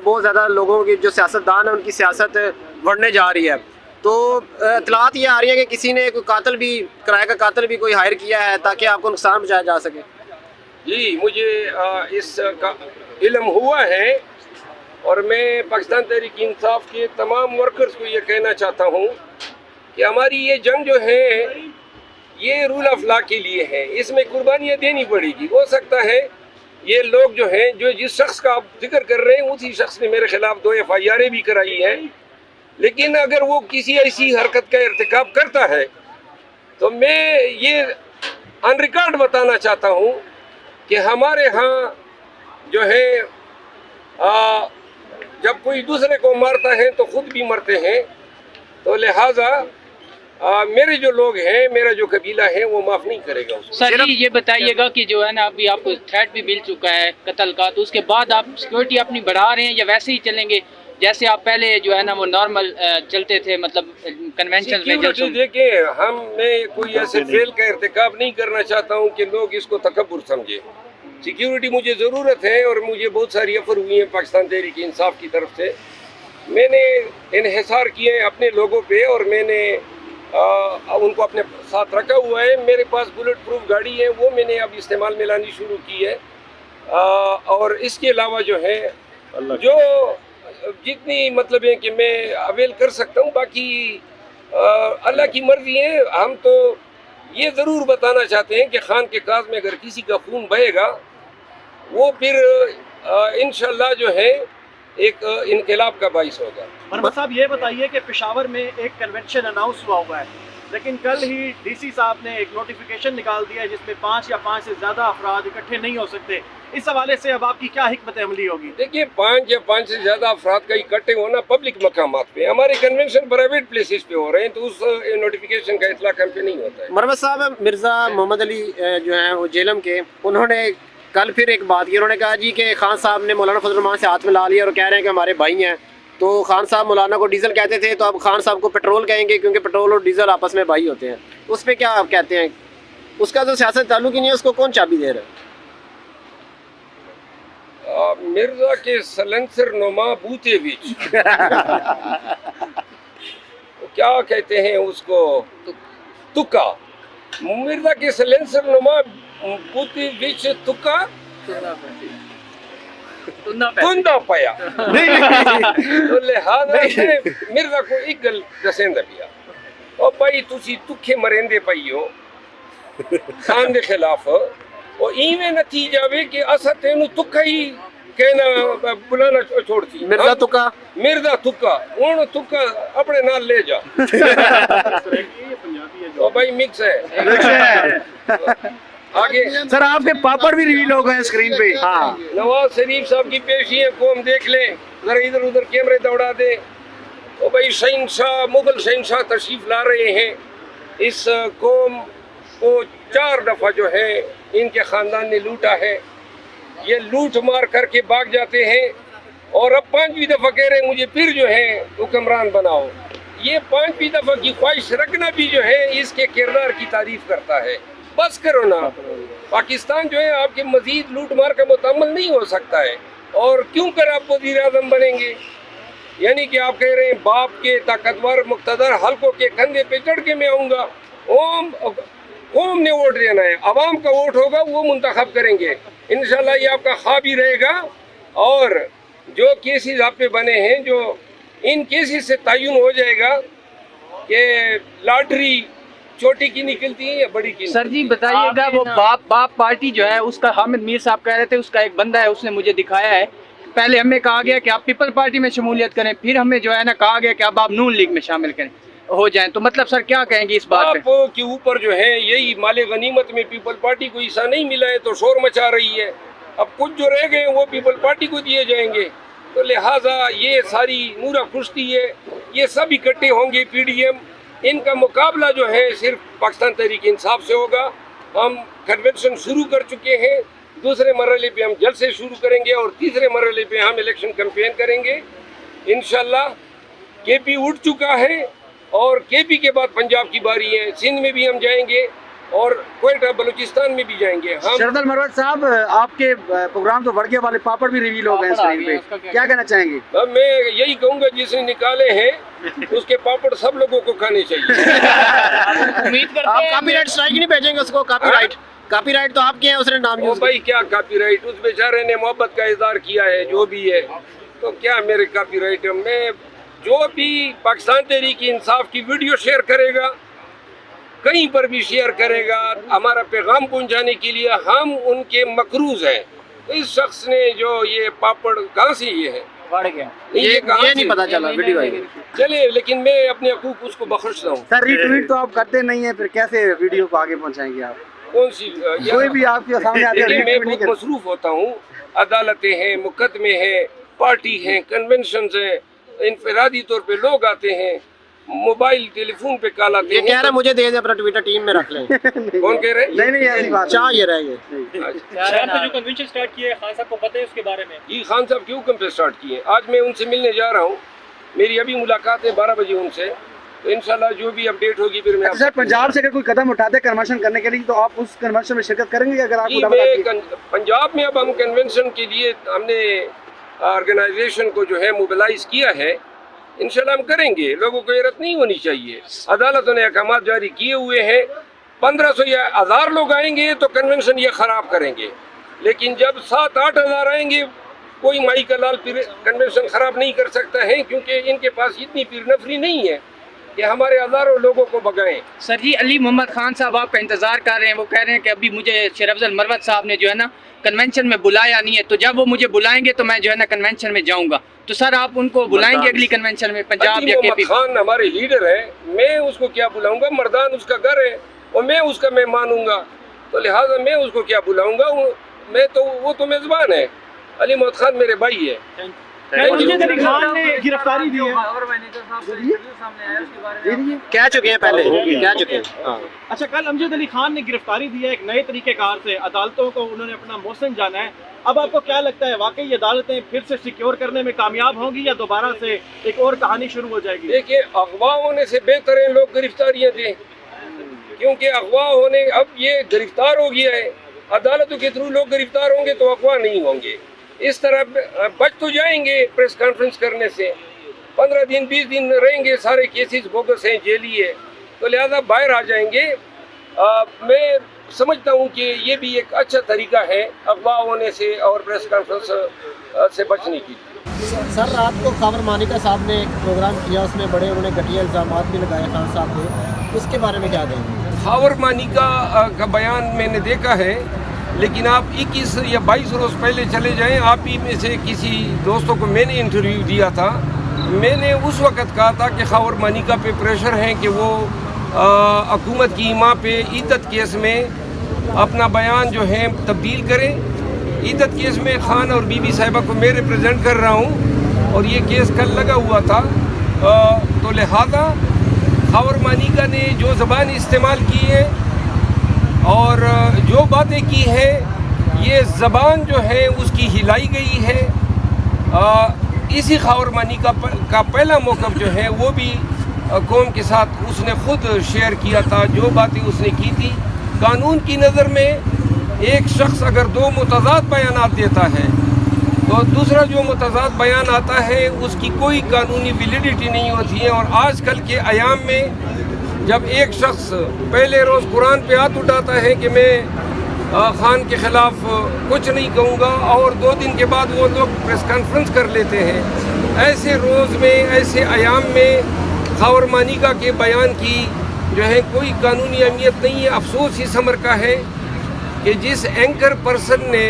بہت زیادہ لوگوں کی جو سیاستدان ہیں ان کی سیاست بڑھنے جا رہی ہے، تو اطلاعات یہ آ رہی ہے کہ کسی نے کوئی قاتل بھی، کرائے کا قاتل بھی کوئی ہائر کیا ہے تاکہ آپ کو نقصان پہنچایا جا سکے۔ جی مجھے اس کا علم ہوا ہے، اور میں پاکستان تحریک انصاف کے تمام ورکرز کو یہ کہنا چاہتا ہوں کہ ہماری یہ جنگ جو ہے یہ رول آف لا کے لیے ہے، اس میں قربانیاں دینی پڑے گی۔ ہو سکتا ہے یہ لوگ جو ہیں، جو جس شخص کا آپ ذکر کر رہے ہیں اسی شخص نے میرے خلاف 2 FIR بھی کرائی ہیں، لیکن اگر وہ کسی ایسی حرکت کا ارتکاب کرتا ہے تو میں یہ آن ریکارڈ بتانا چاہتا ہوں کہ ہمارے ہاں جو ہے جب کوئی دوسرے کو مارتا ہے تو خود بھی مرتے ہیں، تو لہٰذا میرے جو لوگ ہیں، میرا جو قبیلہ ہے وہ معاف نہیں کرے گا اس کو۔ سر جی یہ بتائیے گا کہ جو ہے نا ابھی آپ کو تھریٹ بھی مل چکا ہے قتل کا، تو اس کے بعد آپ سیکورٹی اپنی بڑھا رہے ہیں یا ویسے ہی چلیں گے جیسے آپ پہلے جو ہے نا وہ نارمل چلتے تھے، مطلب کنونشن میں جلسوں میں؟ دیکھیں، میں کوئی ایسے فعل کا ارتکاب نہیں کرنا چاہتا ہوں کہ لوگ اس کو تکبر سمجھے۔ سیکیورٹی مجھے ضرورت ہے، اور مجھے بہت ساری آفر ہوئی ہیں پاکستان تحریک انصاف کی طرف سے۔ میں نے انحصار کیے ہیں اپنے لوگوں پہ، اور میں نے ان کو اپنے ساتھ رکھا ہوا ہے۔ میرے پاس بلٹ پروف گاڑی ہے، وہ میں نے اب استعمال میں لانی شروع کی ہے، اور اس کے علاوہ جو ہے جو جتنی مطلب ہے کہ میں اویل کر سکتا ہوں، باقی اللہ کی مرضی ہے۔ ہم تو یہ ضرور بتانا چاہتے ہیں کہ خان کے کاظ میں اگر کسی کا خون بہے گا وہ پھر انشاءاللہ جو ہے ایک انقلاب کا باعث ہوگا۔ مرحبا صاحب، یہ بتائیے کہ پشاور میں ایک کنونشن اناؤنس ہوا ہے، لیکن کل ہی ڈی سی صاحب نے ایک نوٹیفیکیشن نکال دیا ہے جس میں 5 یا 5 سے زیادہ افراد اکٹھے نہیں ہو سکتے۔ اس حوالے سے اب آپ کی کیا حکمت عملی ہوگی؟ دیکھیے، 5 یا 5 سے زیادہ افراد کا اکٹھے ہونا پبلک مقامات پہ، ہمارے کنونشن پرائیویٹ پلیسز پہ ہو رہے ہیں، تو اس نوٹیفیکیشن کا اطلاق ہم پہ نہیں ہوتا ہے۔ مرمت صاحب، مرزا محمد علی جو ہیں وہ جیلم کے، انہوں نے کل پھر ایک بات کی، انہوں نے کہا جی کہ خان صاحب نے مولانا فضل الرحمان سے ہاتھ ملا لیا اور کہہ رہے ہیں کہ ہمارے بھائی ہیں، تو خان صاحب مولانا کو ڈیزل کہتے تھے، تو اب خان صاحب کو پیٹرول کہیں گے کیونکہ پیٹرول اور ڈیزل آپس میں بھائی ہوتے ہیں۔ اس پہ کیا آپ کہتے ہیں؟ اس کا تو سیاست تعلق ہی نہیں ہے، اس کو کون چابی دے رہا ہے؟ مرزا کے سلنسر نما بوتے وچ کیا کہتے ہیں اس کو، تکا۔ مرزا کے سلنسر نما بوتے وچ تکا تندا پیا، تو لہذا مرزا کو ایک گل دسیندا پیا، اور بھائی تسی تکھے مرندے پئی ہو خان دے خلاف، اور ایویں نتیجہ وے کہ اسا تینوں تکا ہی کہنا بلانا چھوڑتی۔ مرزا تکا، مرزا تکا، ہن تکا اپنے نال لے جا، تو بھائی مکس ہے۔ آگے سر آپ کے پاپڑ بھی ریویل ہو گئے اسکرین پہ۔ ہاں، نواز شریف صاحب کی پیشیاں کو ہم دیکھ لیں، ذرا ادھر ادھر کیمرے دوڑا دیں، تو بھائی شہنشاہ، مغل شہنشاہ تشریف لا رہے ہیں۔ اس قوم کو 4 دفعہ جو ہے ان کے خاندان نے لوٹا ہے، یہ لوٹ مار کر کے بھاگ جاتے ہیں، اور اب 5ویں دفعہ کہہ رہے ہیں مجھے پھر جو ہے حکمران بناؤ۔ یہ 5ویں دفعہ کی خواہش رکھنا بھی جو ہے اس کے کردار کی تعریف کرتا ہے۔ بس کرو نا، پاکستان جو ہے آپ کے مزید لوٹ مار کا متحمل نہیں ہو سکتا ہے، اور کیوں کر آپ وزیر اعظم بنیں گے؟ یعنی کہ آپ کہہ رہے ہیں باپ کے طاقتور مقتدر حلقوں کے کندھے پہ چڑھ کے میں آؤں گا۔ قوم نے ووٹ دینا ہے، عوام کا ووٹ ہوگا، وہ منتخب کریں گے۔ انشاءاللہ یہ آپ کا خواب ہی رہے گا، اور جو کیسز آپ پہ بنے ہیں، جو ان کیسز سے تعین ہو جائے گا کہ لاٹری چھوٹی کی نکلتی ہے یا بڑی کی۔ سر جی بتائیے گا، وہ باپ پارٹی جو ہے اس کا حامد میر صاحب کہہ رہے تھے اس کا ایک بندہ ہے، اس نے مجھے دکھایا ہے، پہلے ہمیں کہا گیا کہ آپ پیپل پارٹی میں شمولیت کریں، پھر ہمیں جو ہے نا کہا گیا کہ اب آپ نون لیگ میں شامل کریں ہو جائیں، تو مطلب سر کیا کہیں گے اس بات پہ؟ آپ کے اوپر جو ہے یہی مال غنیمت میں پیپل پارٹی کو حصہ نہیں ملا ہے تو شور مچا رہی ہے، اب کچھ جو رہ گئے وہ پیپل پارٹی کو دیے جائیں گے، تو لہٰذا یہ ساری نورا کشتی ہے، یہ سب اکٹھے ہوں گے پی ڈی ایم، ان کا مقابلہ جو ہے صرف پاکستان تحریک انصاف سے ہوگا۔ ہم کنونشن شروع کر چکے ہیں، دوسرے مرحلے پہ ہم جلسے شروع کریں گے، اور تیسرے مرحلے پہ ہم الیکشن کیمپین کریں گے انشاءاللہ۔ کے پی اٹھ چکا ہے، اور کے پی کے بعد پنجاب کی باری ہے، سندھ میں بھی ہم جائیں گے، اور کوئٹہ بلوچستان میں بھی جائیں گے ہم. شرف المروت صاحب آپ کے پروگرام تو وڑکے والے پاپڑ بھی ریویل ہو گئے اسکرین پہ، کیا کہنا چاہیں گے؟ میں یہی کہوں گا جس نے نکالے ہیں اس کے پاپڑ سب لوگوں کو کھانے چاہیے. امید کرتے آپ ہیں کاپی رائٹ اسٹرائک نہیں بھیجیں گے اس کو؟ کاپی رائٹ تو آپ کے ہیں، اس نے نام وہ یوز بھائی کیا کاپی رائٹ، اس بیچارے نے محبت کا اظہار کیا ہے جو بھی ہے، تو کیا میرے کاپی رائٹ ہے؟ میں جو بھی پاکستان تحریک انصاف کی ویڈیو شیئر کرے گا، کہیں پر بھی شیئر کرے گا، ہمارا پیغام پہنچانے کے لیے ہم ان کے مقروض ہیں. اس شخص نے جو یہ پاپڑ کہاں سے یہ ہے بڑھ گیا. یہ کہاں سے؟ نہیں پتا چلا ویڈیو آئی. چلے، لیکن میں اپنے حقوق اس کو بخشتا ہوں. سر ری ٹویٹ تو آپ کرتے نہیں ہیں، پھر کیسے ویڈیو کو آگے پہنچائیں گے آپ؟ کون سی کوئی بھی آپ کے سامنے آتے لیکن میں ری ٹویٹ نہیں بہت کرتے. مصروف ہوتا ہوں. عدالتیں ہیں، مقدمے ہیں، پارٹی ہیں، کنونشنز ہیں، انفرادی طور پہ لوگ آتے ہیں، موبائل ٹیلی فون پہ کال آتے یہ ہیں. کہہ رہے مجھے دے دیں، اپنا ٹویٹر ٹیم میں رکھ لیں. کون کہہ رہے؟ نہیں ایسی بات چاہ یہ رہ گئے. شام پہ جو کنونشن سٹارٹ کیا ہے خان صاحب کو پتہ ہے اس کے بارے میں؟ یہ خان صاحب کیوں کم پہ سٹارٹ کیے؟ آج میں ان سے ملنے جا رہا ہوں، میری ابھی ملاقات ہے 12 بجے ان سے، تو انشاءاللہ جو بھی اپڈیٹ ہوگی پھر میں سر پنجاب سے اگر کوئی قدم اٹھاتے کنونشن کرنے کے لیے تو آپ اس کنونشن میں شرکت کریں گے اگر آپ کو پنجاب میں اب ہم کنونشن کے لیے ہم نے آرگنائزیشن کو جو ہے موبلائز کیا ہے، انشاءاللہ ہم کریں گے. لوگوں کو حیرت نہیں ہونی چاہیے. عدالتوں نے احکامات جاری کیے ہوئے ہیں. 1500 یا 1000 لوگ آئیں گے تو کنونشن یہ خراب کریں گے، لیکن جب 7-8 ہزار آئیں گے کوئی مائی کا لال پھر کنونشن خراب نہیں کر سکتا ہے، کیونکہ ان کے پاس اتنی پیر نفری نہیں ہے کہ ہمارے ہزاروں لوگوں کو بگائیں. سر جی علی محمد خان صاحب آپ کا انتظار کر رہے ہیں، وہ کہہ رہے ہیں کہ ابھی مجھے شیر افضل مروت صاحب نے جو ہے نا کنونشن میں بلایا نہیں ہے، تو جب وہ مجھے بلائیں گے تو میں جو ہے نا کنونشن میں جاؤں گا. تو سر آپ ان کو بلائیں گے اگلی کنونشن میں پنجاب علی یا کے محمد پی؟ خان ہمارے لیڈر ہے، میں اس کو کیا بلاؤں گا؟ مردان اس کا گھر ہے اور میں اس کا مہمان ہوں گا، تو لہٰذا میں اس کو کیا بلاؤں گا؟ وہ تو میزبان ہے. علی محمد خان میرے بھائی ہے. امجد علی خان نے گرفتاری دی ہے. کہہ چکے ہیں پہلے، کہہ چکے ہیں. ہاں اچھا، کل امجد علی خان نے گرفتاری دی ہے ایک نئے طریقہ کار سے، عدالتوں کو انہوں نے اپنا محسن جانا ہے. اب آپ کو کیا لگتا ہے واقعی عدالتیں پھر سے سیکیور کرنے میں کامیاب ہوں گی یا دوبارہ سے ایک اور کہانی شروع ہو جائے گی؟ دیکھیے، اغوا ہونے سے بہتر ہے لوگ گرفتاریاں دیں، کیونکہ اغوا ہونے اب یہ گرفتار ہو گیا ہے. عدالتوں کے تھرو لوگ گرفتار ہوں گے تو اغوا نہیں ہوں گے. اس طرح بچ تو جائیں گے پریس کانفرنس کرنے سے، 15 دن 20 دن رہیں گے، سارے کیسز بوگس ہیں، جیلی ہے، تو لہذا باہر آ جائیں گے. میں سمجھتا ہوں کہ یہ بھی ایک اچھا طریقہ ہے اغوا ہونے سے اور پریس کانفرنس سے بچنے کی. سر رات کو خاور مانیکا صاحب نے ایک پروگرام کیا، اس میں بڑے انہوں نے گھٹیا الزامات بھی لگائے خان صاحب کو، اس کے بارے میں کیا کہیں گے؟ خاور مانیکا کا بیان میں نے دیکھا ہے، لیکن آپ 21 یا 22 روز پہلے چلے جائیں، آپ ہی میں سے کسی دوستوں کو میں نے انٹرویو دیا تھا. میں نے اس وقت کہا تھا کہ خاور مانیکا پہ پریشر ہے کہ وہ حکومت کی ماں پہ عیدت کیس میں اپنا بیان جو ہے تبدیل کریں. عیدت کیس میں خان اور بی بی صاحبہ کو میں ریپرزینٹ کر رہا ہوں اور یہ کیس کل لگا ہوا تھا، تو لہذا خاور مانیکا نے جو زبان استعمال کی ہے اور جو باتیں کی ہیں، یہ زبان جو ہے اس کی ہلائی گئی ہے. اسی خاور مانیکا کا پہلا موقف جو ہے وہ بھی قوم کے ساتھ اس نے خود شیئر کیا تھا، جو باتیں اس نے کی تھی. قانون کی نظر میں ایک شخص اگر 2 متضاد بیانات دیتا ہے تو دوسرا جو متضاد بیان آتا ہے اس کی کوئی قانونی ویلیڈیٹی نہیں ہوتی ہے. اور آج کل کے ایام میں جب ایک شخص پہلے روز قرآن پہ ہاتھ اٹھاتا ہے کہ میں خان کے خلاف کچھ نہیں کہوں گا، اور 2 دن کے بعد وہ لوگ پریس کانفرنس کر لیتے ہیں، ایسے روز میں، ایسے ایام میں خاور مانیکا کے بیان کی جو ہے کوئی قانونی اہمیت نہیں ہے. افسوس اس امر کا ہے کہ جس اینکر پرسن نے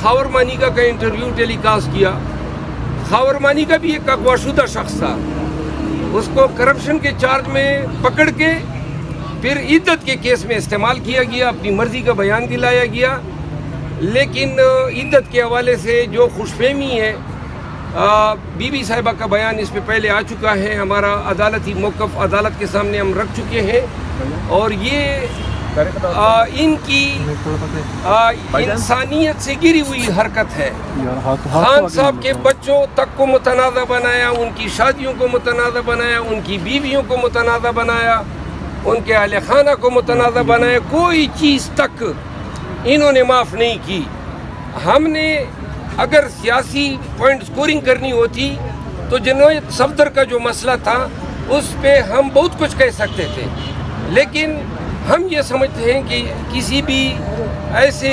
خاور مانیکا کا انٹرویو ٹیلی کاسٹ کیا، خاور مانیکا بھی ایک اغوا شدہ شخص تھا. اس کو کرپشن کے چارج میں پکڑ کے پھر عدت کے کیس میں استعمال کیا گیا، اپنی مرضی کا بیان دلایا گیا. لیکن عدت کے حوالے سے جو خوش فہمی ہے، بی بی صاحبہ کا بیان اس پہ پہلے آ چکا ہے. ہمارا عدالتی موقف عدالت کے سامنے ہم رکھ چکے ہیں، اور یہ ان کی انسانیت سے گری ہوئی حرکت ہے. خان صاحب کے بچوں تک کو متنازع بنایا، ان کی شادیوں کو متنازع بنایا، ان کی بیویوں کو متنازع بنایا. ان کے اہل خانہ کو متنازع بنائے، کوئی چیز تک انہوں نے معاف نہیں کی. ہم نے اگر سیاسی پوائنٹ سکورنگ کرنی ہوتی تو جنوب صفدر کا جو مسئلہ تھا اس پہ ہم بہت کچھ کہہ سکتے تھے، لیکن ہم یہ سمجھتے ہیں کہ کسی بھی ایسے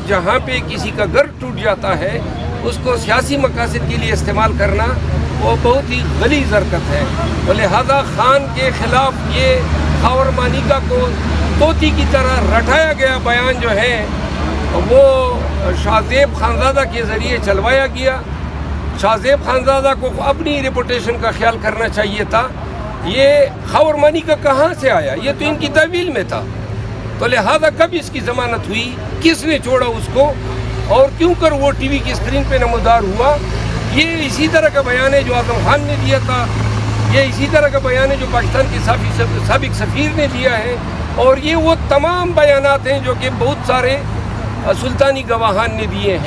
جہاں پہ کسی کا گھر ٹوٹ جاتا ہے اس کو سیاسی مقاصد کے لیے استعمال کرنا وہ بہت ہی غلیظ حرکت ہے. تو لہذا خان کے خلاف یہ خاور مانیکا کو طوطی کی طرح رٹایا گیا بیان جو ہے وہ شاہ زیب خانزادہ کے ذریعے چلوایا گیا. شاہ زیب خانزادہ کو اپنی ریپوٹیشن کا خیال کرنا چاہیے تھا. یہ خاور مانیکا کہاں سے آیا؟ یہ تو ان کی تحویل میں تھا. تو لہذا کب اس کی ضمانت ہوئی، کس نے چھوڑا اس کو، اور کیوں کر وہ ٹی وی کی اسکرین پہ نمودار ہوا؟ یہ اسی طرح کا بیان ہے جو اعظم خان نے دیا تھا، یہ اسی طرح کا بیان ہے جو پاکستان کے سابق سفیر نے دیا ہے، اور یہ وہ تمام بیانات ہیں جو کہ بہت سارے سلطانی گواہان نے دیے ہیں.